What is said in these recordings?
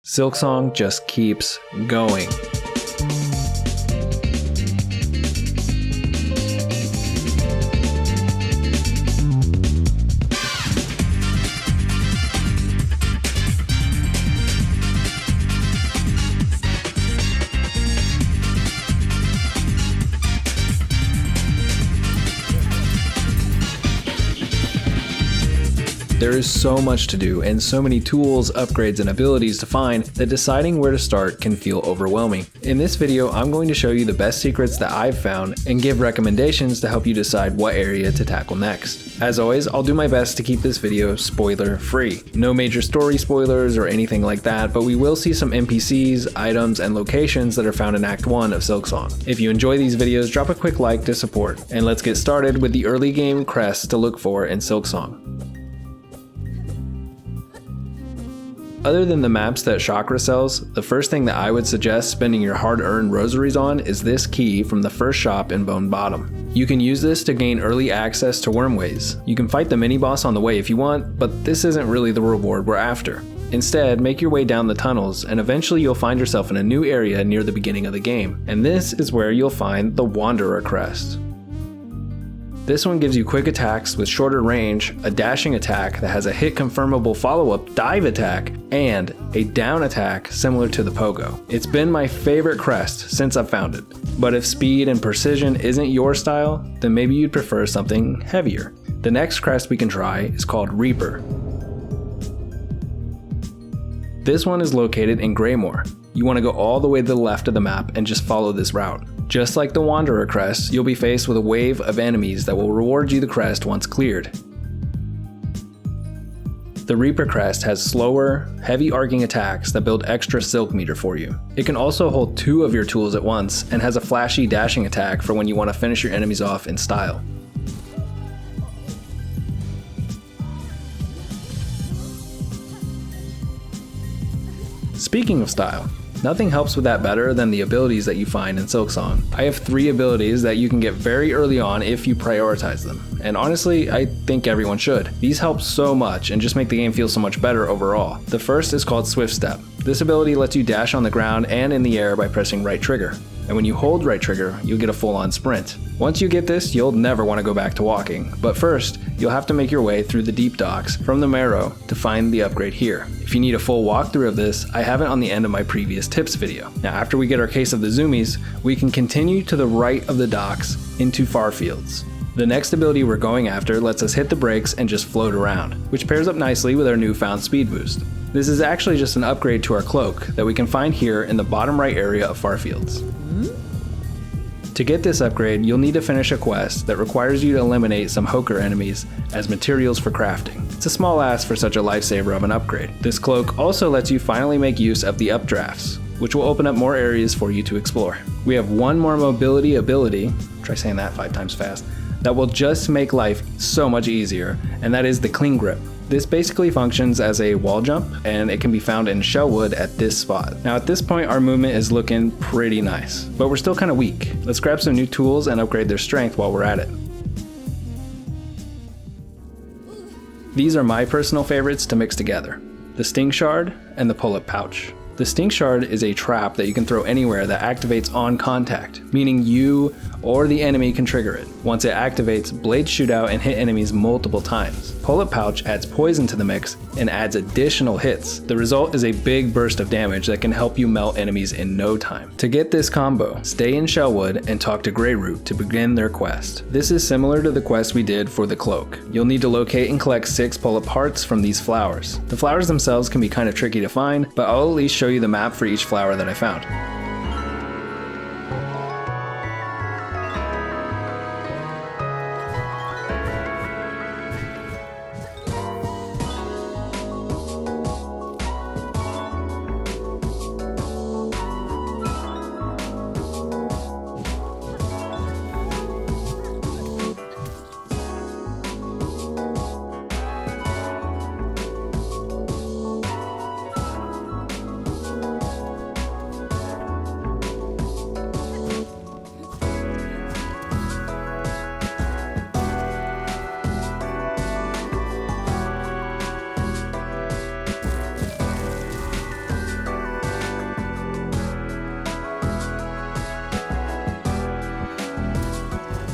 Silksong just keeps going. There is so much to do and so many tools, upgrades, and abilities to find that deciding where to start can feel overwhelming. In this video, I'm going to show you the best secrets that I've found and give recommendations to help you decide what area to tackle next. As always, I'll do my best to keep this video spoiler free. No major story spoilers or anything like that, but we will see some NPCs, items, and locations that are found in Act 1 of Silksong. If you enjoy these videos, drop a quick like to support, and let's get started with the early game crests to look for in Silksong. Other than the maps that Chakra sells, the first thing that I would suggest spending your hard-earned rosaries on is this key from the first shop in Bone Bottom. You can use this to gain early access to Wormways. You can fight the mini-boss on the way if you want, but this isn't really the reward we're after. Instead, make your way down the tunnels, and eventually you'll find yourself in a new area near the beginning of the game. And this is where you'll find the Wanderer crest. This one gives you quick attacks with shorter range, a dashing attack that has a hit confirmable follow-up dive attack, and a down attack similar to the Pogo. It's been my favorite crest since I've found it. But if speed and precision isn't your style, then maybe you'd prefer something heavier. The next crest we can try is called Reaper. This one is located in Greymoor. You want to go all the way to the left of the map and just follow this route. Just like the Wanderer crest, you'll be faced with a wave of enemies that will reward you the crest once cleared. The Reaper crest has slower, heavy arcing attacks that build extra silk meter for you. It can also hold 2 of your tools at once and has a flashy dashing attack for when you want to finish your enemies off in style. Speaking of style, nothing helps with that better than the abilities that you find in Silksong. I have 3 abilities that you can get very early on if you prioritize them, and honestly, I think everyone should. These help so much and just make the game feel so much better overall. The first is called Swift Step. This ability lets you dash on the ground and in the air by pressing right trigger. And when you hold right trigger, you'll get a full-on sprint. Once you get this, you'll never want to go back to walking. But first, you'll have to make your way through the deep docks from the Marrow to find the upgrade here. If you need a full walkthrough of this, I have it on the end of my previous tips video. Now, after we get our case of the zoomies, we can continue to the right of the docks into Farfields. The next ability we're going after lets us hit the brakes and just float around, which pairs up nicely with our newfound speed boost. This is actually just an upgrade to our cloak that we can find here in the bottom right area of Farfields. To get this upgrade, you'll need to finish a quest that requires you to eliminate some Hoker enemies as materials for crafting. It's a small ask for such a lifesaver of an upgrade. This cloak also lets you finally make use of the updrafts, which will open up more areas for you to explore. We have one more mobility ability, try saying that 5 times fast, that will just make life so much easier, and that is the Clean Grip. This basically functions as a wall jump, and it can be found in Shellwood at this spot. Now at this point our movement is looking pretty nice, but we're still kind of weak. Let's grab some new tools and upgrade their strength while we're at it. These are my personal favorites to mix together: the Sting Shard and the Pull-Up Pouch. The Sting Shard is a trap that you can throw anywhere that activates on contact, meaning you or the enemy can trigger it. Once it activates, blades shoot out and hit enemies multiple times. Pull-Up Pouch adds poison to the mix and adds additional hits. The result is a big burst of damage that can help you melt enemies in no time. To get this combo, stay in Shellwood and talk to Greyroot to begin their quest. This is similar to the quest we did for the cloak. You'll need to locate and collect 6 pull-up hearts from these flowers. The flowers themselves can be kind of tricky to find, but I'll at least show you the map for each flower that I found.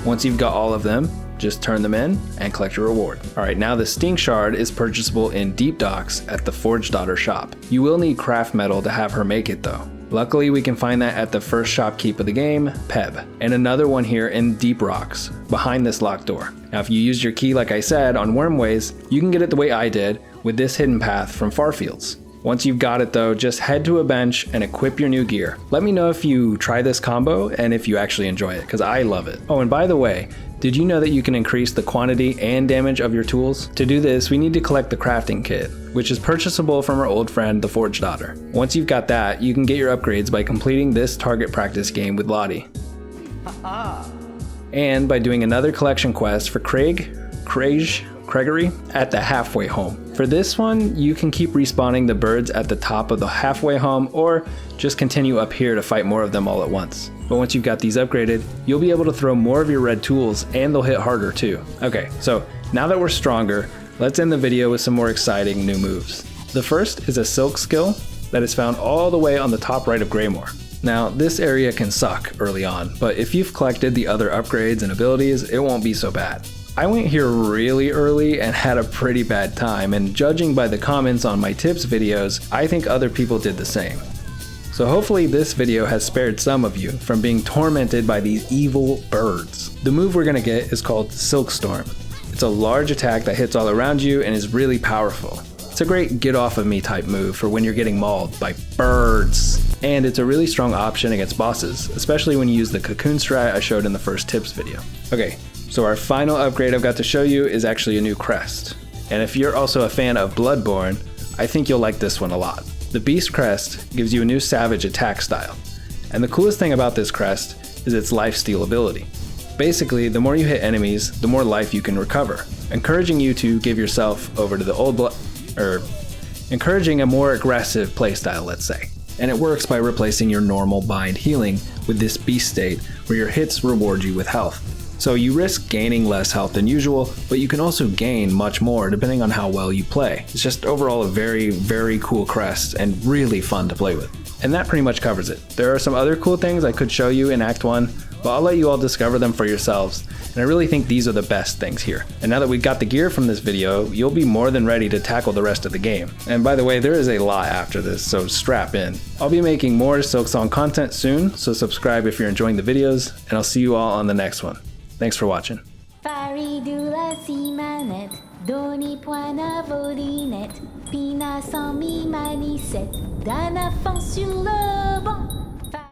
Once you've got all of them, just turn them in and collect your reward. Alright, now the Stink Shard is purchasable in Deep Docks at the Forge Daughter shop. You will need craft metal to have her make it though. Luckily, we can find that at the first shopkeep of the game, Peb, and another one here in Deep Rocks, behind this locked door. Now if you use your key like I said on Wormways, you can get it the way I did with this hidden path from Farfields. Once you've got it though, just head to a bench and equip your new gear. Let me know if you try this combo and if you actually enjoy it, because I love it. Oh, and by the way, did you know that you can increase the quantity and damage of your tools? To do this, we need to collect the crafting kit, which is purchasable from our old friend, the Forge Daughter. Once you've got that, you can get your upgrades by completing this target practice game with Lottie. And by doing another collection quest for Gregory at the halfway home. For this one, you can keep respawning the birds at the top of the halfway home or just continue up here to fight more of them all at once. But once you've got these upgraded, you'll be able to throw more of your red tools and they'll hit harder too. Okay, so now that we're stronger, let's end the video with some more exciting new moves. The first is a silk skill that is found all the way on the top right of Greymoor. Now, this area can suck early on, but if you've collected the other upgrades and abilities, it won't be so bad. I went here really early and had a pretty bad time, and judging by the comments on my tips videos, I think other people did the same. So hopefully this video has spared some of you from being tormented by these evil birds. The move we're gonna get is called Silk Storm. It's a large attack that hits all around you and is really powerful. It's a great get off of me type move for when you're getting mauled by birds. And it's a really strong option against bosses, especially when you use the cocoon strat I showed in the first tips video. Okay, so our final upgrade I've got to show you is actually a new crest. And if you're also a fan of Bloodborne, I think you'll like this one a lot. The Beast Crest gives you a new savage attack style. And the coolest thing about this crest is its lifesteal ability. Basically, the more you hit enemies, the more life you can recover, encouraging you to give yourself over to the encouraging a more aggressive playstyle, let's say. And it works by replacing your normal bind healing with this beast state where your hits reward you with health. So you risk gaining less health than usual, but you can also gain much more depending on how well you play. It's just overall a very, very cool crest and really fun to play with. And that pretty much covers it. There are some other cool things I could show you in Act 1, but I'll let you all discover them for yourselves. And I really think these are the best things here. And now that we got the gear from this video, you'll be more than ready to tackle the rest of the game. And by the way, there is a lot after this, so strap in. I'll be making more Silksong content soon, so subscribe if you're enjoying the videos, and I'll see you all on the next one. Thanks for watching. Faridula si manette, doni point à volinette, pina sans mi manicette, d'un enfant sur